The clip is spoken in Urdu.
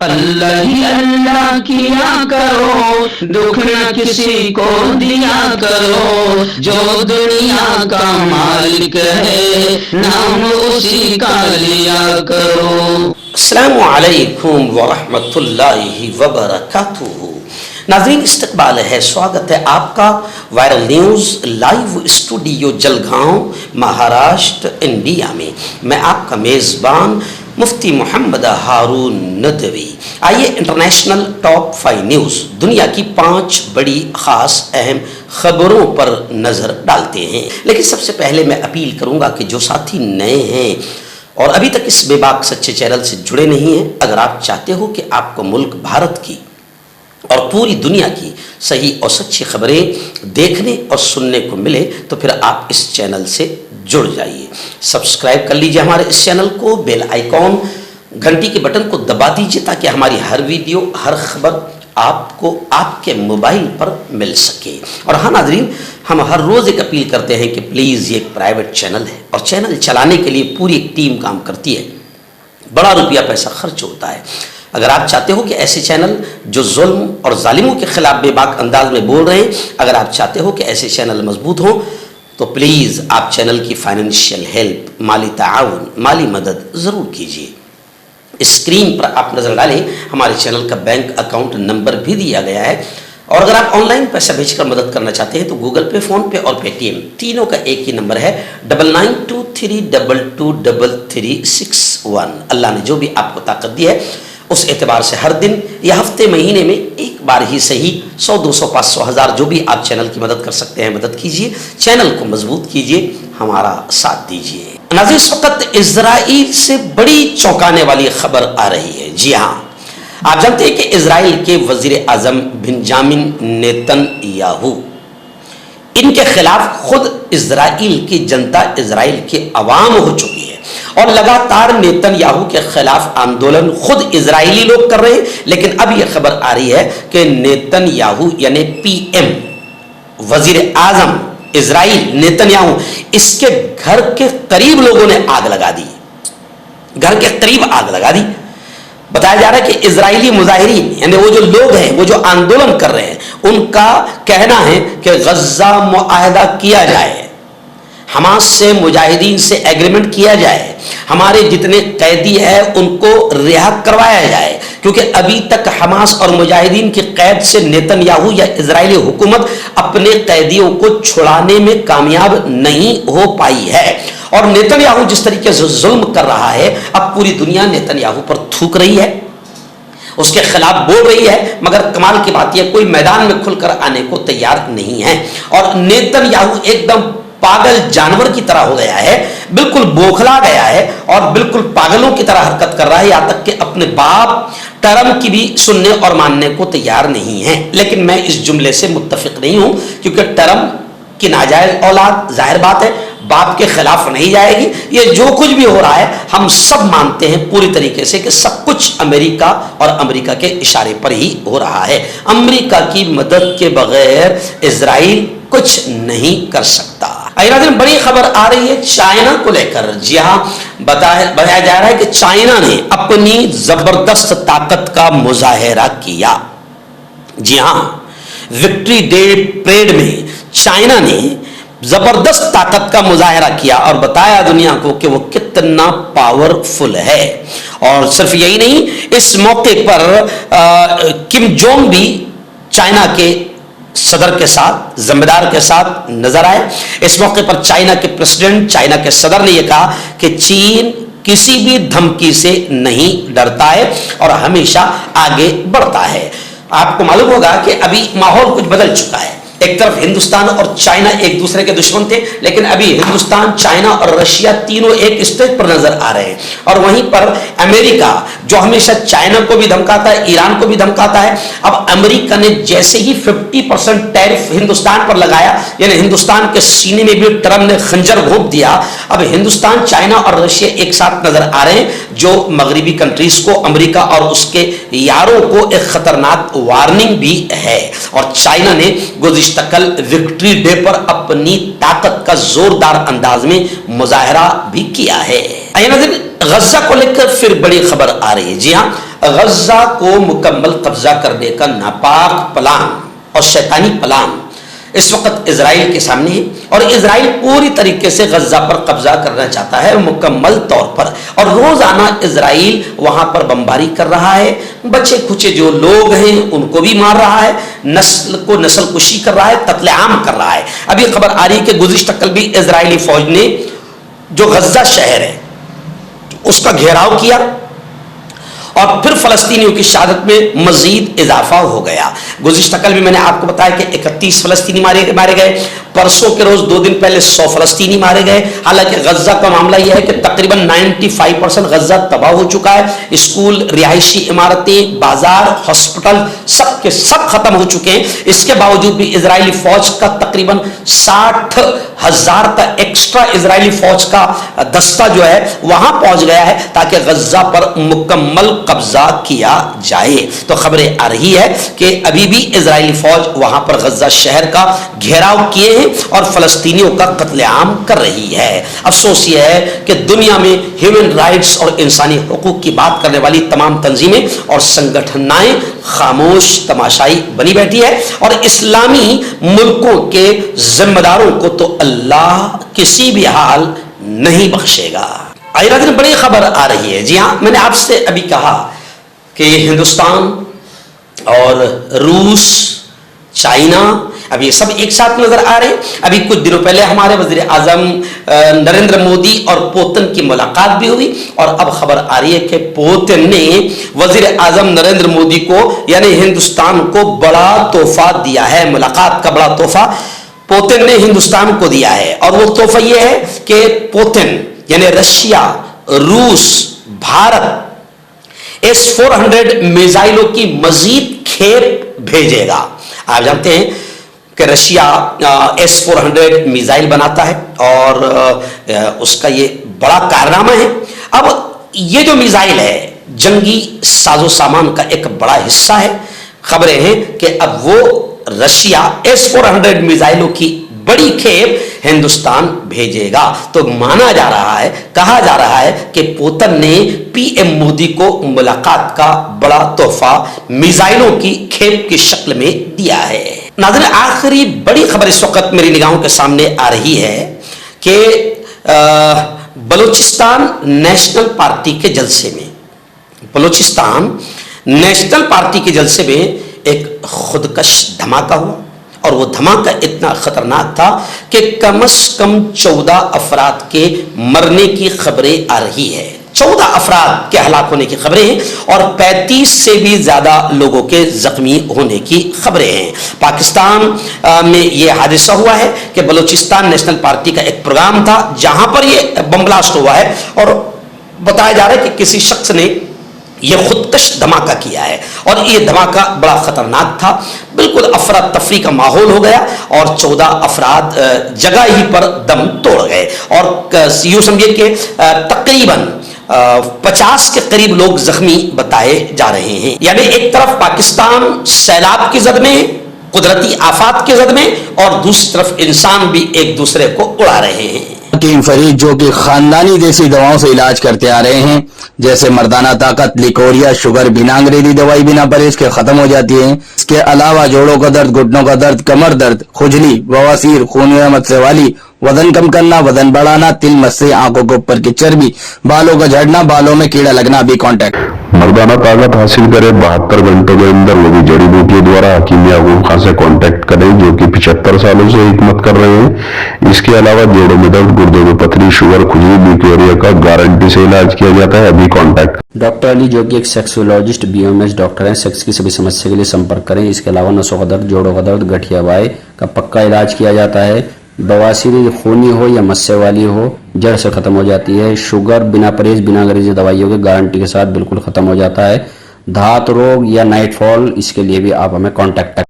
اللہ ہی اللہ کیا کرو، دکھ نہ کسی کو دیا کرو، جو دنیا کا مالک ہے نام اسی کا لیا کرو۔ السلام علیکم ورحمۃ اللہ وبرکاتہ۔ ناظرین استقبال ہے، سواگت ہے آپ کا viral news live studio Jalgaon Maharashtra India میں۔ میں آپ کا میزبان مفتی محمد ہارون ندوی۔ آئیے انٹرنیشنل ٹاپ 5 نیوز، دنیا کی 5 بڑی خاص اہم خبروں پر نظر ڈالتے ہیں۔ لیکن سب سے پہلے میں اپیل کروں گا کہ جو ساتھی نئے ہیں اور ابھی تک اس بے باک سچے چینل سے جڑے نہیں ہیں، اگر آپ چاہتے ہو کہ آپ کو ملک بھارت کی اور پوری دنیا کی صحیح اور سچی خبریں دیکھنے اور سننے کو ملے تو پھر آپ اس چینل سے جڑ جائیے۔ سبسکرائب کر لیجئے ہمارے اس چینل کو، بیل آئیکن گھنٹی کے بٹن کو دبا دیجئے تاکہ ہماری ہر ویڈیو، ہر خبر آپ کو آپ کے موبائل پر مل سکے۔ اور ہاں ناظرین، ہم ہر روز ایک اپیل کرتے ہیں کہ پلیز یہ ایک پرائیویٹ چینل ہے اور چینل چلانے کے لیے پوری ایک ٹیم کام کرتی ہے، بڑا روپیہ پیسہ خرچ ہوتا ہے۔ اگر آپ چاہتے ہو کہ ایسے چینل جو ظلم اور ظالموں کے خلاف بے باک انداز میں بول رہے ہیں، اگر آپ چاہتے ہو کہ ایسے چینل مضبوط ہوں تو پلیز آپ چینل کی فائنینشیل ہیلپ، مالی تعاون، مالی مدد ضرور کیجیے۔ اسکرین پر آپ نظر ڈالیں، ہمارے چینل کا بینک اکاؤنٹ نمبر بھی دیا گیا ہے، اور اگر آپ آن لائن پیسہ بھیج کر مدد کرنا چاہتے ہیں تو گوگل پے، فون پے اور پے ٹی ایم تینوں کا ایک ہی نمبر ہے 9923223361۔ اللہ نے جو بھی آپ کو طاقت دی ہے اس اعتبار سے ہر دن یا ہفتے مہینے میں ایک بار ہی صحیح 100 200 500 1000 جو بھی آپ چینل کی مدد کر سکتے ہیں مدد کیجیے، چینل کو مضبوط کیجیے، ہمارا ساتھ دیجیے۔ ناظرین، اس وقت اسرائیل سے بڑی چونکانے والی خبر آ رہی ہے۔ جی ہاں، آپ جانتے ہیں کہ اسرائیل کے وزیر اعظم بنجامن نیتن یاہو، ان کے خلاف خود اسرائیل کی جنتا، اسرائیل کے عوام ہو چکی ہے، اور لگاتار نیتن یاہو کے خلاف آندولن خود اسرائیلی لوگ کر رہے ہیں۔ لیکن اب یہ خبر آ رہی ہے کہ نیتن یاہو یعنی پی ایم، وزیر اعظم اسرائیل نیتن یاہو، اس کے گھر کے قریب لوگوں نے آگ لگا دی، گھر کے قریب آگ لگا دی۔ بتایا جا رہا ہے کہ اسرائیلی مظاہرین یعنی وہ جو لوگ ہیں، وہ جو آندولن کر رہے ہیں، ان کا کہنا ہے کہ غزہ معاہدہ کیا جائے، حماس سے، مجاہدین سے ایگریمنٹ کیا جائے، ہمارے جتنے قیدی ہیں ان کو رہا کروایا جائے، کیونکہ ابھی تک حماس اور مجاہدین کی قید سے نیتن یاہو یا اسرائیلی حکومت اپنے قیدیوں کو چھڑانے میں کامیاب نہیں ہو پائی ہے۔ اور نیتن یاہو جس طریقے سے ظلم کر رہا ہے، اب پوری دنیا نیتن یاہو پر تھوک رہی ہے، اس کے خلاف بول رہی ہے، مگر کمال کی بات یہ کوئی میدان میں کھل کر آنے کو تیار نہیں ہے۔ اور نیتن یاہو ایک دم پاگل جانور کی طرح ہو گیا ہے، بالکل بوکھلا گیا ہے اور بالکل پاگلوں کی طرح حرکت کر رہا ہے، یہاں تک کہ اپنے باپ ٹرمپ کی بھی سننے اور ماننے کو تیار نہیں ہے۔ لیکن میں اس جملے سے متفق نہیں ہوں، کیونکہ ٹرمپ کی ناجائز اولاد ظاہر بات ہے باپ کے خلاف نہیں جائے گی۔ یہ جو کچھ بھی ہو رہا ہے ہم سب مانتے ہیں پوری طریقے سے کہ سب کچھ امریکہ اور امریکہ کے اشارے پر ہی ہو رہا ہے۔ امریکہ کی مدد کے بغیر اسرائیل کچھ نہیں کر سکتا۔ بڑی خبر آ رہی ہے چائنا کو لے کر۔ جی ہاں، بتایا جا رہا ہے کہ چائنا نے اپنی زبردست طاقت کا مظاہرہ کیا۔ جی ہاں، وکٹری ڈے پریڈ میں چائنا نے زبردست طاقت کا مظاہرہ کیا اور بتایا دنیا کو کہ وہ کتنا پاورفل ہے۔ اور صرف یہی نہیں، اس موقع پر کم جونگ بھی چائنا کے صدر کے ساتھ، ذمہ دار کے ساتھ نظر آئے۔ اس موقع پر چائنا کے پریزیڈنٹ، چائنا کے صدر نے یہ کہا کہ چین کسی بھی دھمکی سے نہیں ڈرتا ہے اور ہمیشہ آگے بڑھتا ہے۔ آپ کو معلوم ہوگا کہ ابھی ماحول کچھ بدل چکا ہے، ایک طرف ہندوستان اور چائنا ایک دوسرے کے دشمن تھے، لیکن ابھی ہندوستان، چائنا اور رشیا تینوں ایک اسٹیج پر نظر آ رہے ہیں، اور وہیں پر امریکہ جو ہمیشہ چائنا کو بھی دھمکاتا ہے، ایران کو بھی دھمکاتا ہے، اب امریکہ نے جیسے ہی 50% ٹیرف ہندوستان پر لگایا، یعنی ہندوستان کے سینے میں بھی ٹرمپ نے خنجر گھونپ دیا۔ اب ہندوستان، چائنا اور رشیا ایک ساتھ نظر آ رہے ہیں، جو مغربی کنٹریز کو، امریکہ اور اس کے یاروں کو ایک خطرناک وارننگ بھی ہے۔ اور چائنا نے گزشتہ کل وکٹری ڈے پر اپنی طاقت کا زوردار انداز میں مظاہرہ بھی کیا ہے۔ غزہ کو لے کر پھر بڑی خبر آ رہی ہے۔ جی ہاں، غزہ کو مکمل قبضہ کرنے کا ناپاک پلان اور شیطانی پلان اس وقت اسرائیل کے سامنے ہے، اور اسرائیل پوری طریقے سے غزہ پر قبضہ کرنا چاہتا ہے مکمل طور پر، اور روزانہ اسرائیل وہاں پر بمباری کر رہا ہے، بچے کھچے جو لوگ ہیں ان کو بھی مار رہا ہے، نسل کو نسل کشی کر رہا ہے، قتل عام کر رہا ہے۔ ابھی خبر آ رہی ہے کہ گزشتہ کل بھی اسرائیلی فوج نے جو غزہ شہر ہے اس کا گھیراؤ کیا، اور پھر فلسطینیوں کی شہادت میں مزید اضافہ ہو گیا۔ گزشتہ کل بھی میں نے آپ کو بتایا کہ 31 فلسطینی مارے گئے، پرسوں کے روز 2 دن پہلے 100 فلسطینی مارے گئے۔ حالانکہ غزہ کا معاملہ یہ ہے کہ تقریباً 95% غزہ تباہ ہو چکا ہے، اسکول، رہائشی عمارتیں، بازار، ہاسپٹل سب کے سب ختم ہو چکے ہیں۔ اس کے باوجود بھی اسرائیلی فوج کا تقریباً 60,000 کا ایکسٹرا اسرائیلی فوج کا دستہ جو ہے وہاں پہنچ گیا ہے تاکہ غزہ پر مکمل قبضہ کیا جائے۔ تو خبریں آ رہی ہے کہ ابھی بھی اسرائیلی فوج وہاں پر غزہ شہر کا گھیراؤ کیے ہیں اور فلسطینیوں کا قتل عام کر رہی ہے۔ افسوس یہ ہے کہ دنیا میں ہیومن رائٹس اور انسانی حقوق کی بات کرنے والی تمام تنظیمیں اور سنگٹھنیں خاموش تماشائی بنی بیٹھی ہے، اور اسلامی ملکوں کے ذمہ داروں کو تو اللہ کسی بھی حال نہیں بخشے گا۔ آئرہ بڑی خبر آ رہی ہے۔ جی ہاں، میں نے آپ سے ابھی کہا کہ ہندوستان اور روس، چائنا، اب یہ سب ایک ساتھ نظر آ رہے ہیں۔ ابھی کچھ دنوں پہلے ہمارے وزیر اعظم نریندر مودی اور پوتن کی ملاقات بھی ہوئی، اور اب خبر آ رہی ہے کہ پوتن نے وزیر اعظم نریندر مودی کو یعنی ہندوستان کو بڑا تحفہ دیا ہے۔ ملاقات کا بڑا تحفہ پوتن نے ہندوستان کو دیا ہے، اور وہ تحفہ یہ ہے کہ پوتن یعنی رشیا، روس، بھارت S-400 میزائلوں کی مزید کھیپ بھیجے گا۔ آپ جانتے ہیں کہ رشیا S-400 میزائل بناتا ہے، اور اس کا یہ بڑا کارنامہ ہے۔ اب یہ جو میزائل ہے جنگی ساز و سامان کا ایک بڑا حصہ ہے۔ خبریں ہیں کہ اب وہ رشیا S-400 میزائلوں کی بڑی کھیپ ہندوستان بھیجے گا۔ تو مانا جا رہا ہے، کہا جا رہا ہے کہ پوتن نے پی ایم مودی کو ملاقات کا بڑا تحفہ میزائلوں کی کھیپ کی شکل میں دیا ہے۔ ناظرین، آخری بڑی خبر اس وقت میری نگاہوں کے سامنے آ رہی ہے کہ بلوچستان نیشنل پارٹی کے جلسے میں ایک خودکش دھماکہ ہوا، اور وہ دھماکہ اتنا خطرناک تھا کہ کم از کم 14 افراد کے مرنے کی خبریں آ رہی ہے۔ 14 افراد کے ہلاک ہونے کی خبریں ہیں، اور 35 سے بھی زیادہ لوگوں کے زخمی ہونے کی خبریں ہیں۔ پاکستان میں یہ حادثہ ہوا ہے کہ بلوچستان نیشنل پارٹی کا ایک پروگرام تھا جہاں پر یہ بم بلاسٹ ہوا ہے، اور بتایا جا رہا ہے کہ کسی شخص نے یہ خودکش دھماکہ کیا ہے، اور یہ دھماکہ بڑا خطرناک تھا۔ بالکل افراتفری کا ماحول ہو گیا، اور 14 افراد جگہ ہی پر دم توڑ گئے، اور یوں سمجھے کہ تقریباً 50 کے قریب لوگ زخمی بتائے جا رہے ہیں۔ یعنی ایک طرف پاکستان سیلاب کی زد میں، قدرتی آفات کے زد میں، اور دوسری طرف انسان بھی ایک دوسرے کو اڑا رہے ہیں۔ حکیم فرید جو کہ خاندانی دیسی دواؤں سے علاج کرتے آ رہے ہیں، جیسے مردانہ طاقت، لیکوریا، شوگر، بنا انگریزی دوائی بنا پرہیز کے ختم ہو جاتی ہے۔ اس کے علاوہ جوڑوں کا درد، گھٹنوں کا درد، کمر درد، کھجلی، بواسیر، خون میں مسے والی، وزن کم کرنا، وزن بڑھانا، تل مسے، آنکھوں کے اوپر کی چربی، بالوں کا جھڑنا، بالوں میں کیڑا لگنا، بھی کانٹیکٹ۔ مردانہ طاقت حاصل کرے 72 گھنٹوں کے اندر، وہ بھی جڑی بوٹیوں دوارا۔ حکیم یعقوب خان سے کانٹیکٹ کریں جو کہ 75 سالوں سے حکمت کر رہے ہیں۔ اس کے علاوہ جوڑوں میں درد، گردوں میں پتھری، شوگر، کھجلی، لیکوریا کا گارنٹی سے علاج کیا جاتا ہے۔ ابھی کانٹیکٹ۔ ڈاکٹر علی جو کہ ایک سیکسولوجسٹ BMS ڈاکٹر ہیں، سیکس کی سبھی سمسیا کے لیے سمپرک کریں۔ اس کے علاوہ نسوں کا درد، جوڑوں کا درد، گٹھیا وائے کا پکا علاج کیا جاتا ہے۔ بواسیر خونی ہو یا مسے والی ہو، جڑ سے ختم ہو جاتی ہے۔ شوگر بنا پرہیز، بنا انگریزی دوائیوں کے گارنٹی کے ساتھ بالکل ختم ہو جاتا ہے۔ دھات روگ یا نائٹ فال، اس کے لیے بھی آپ ہمیں کانٹیکٹ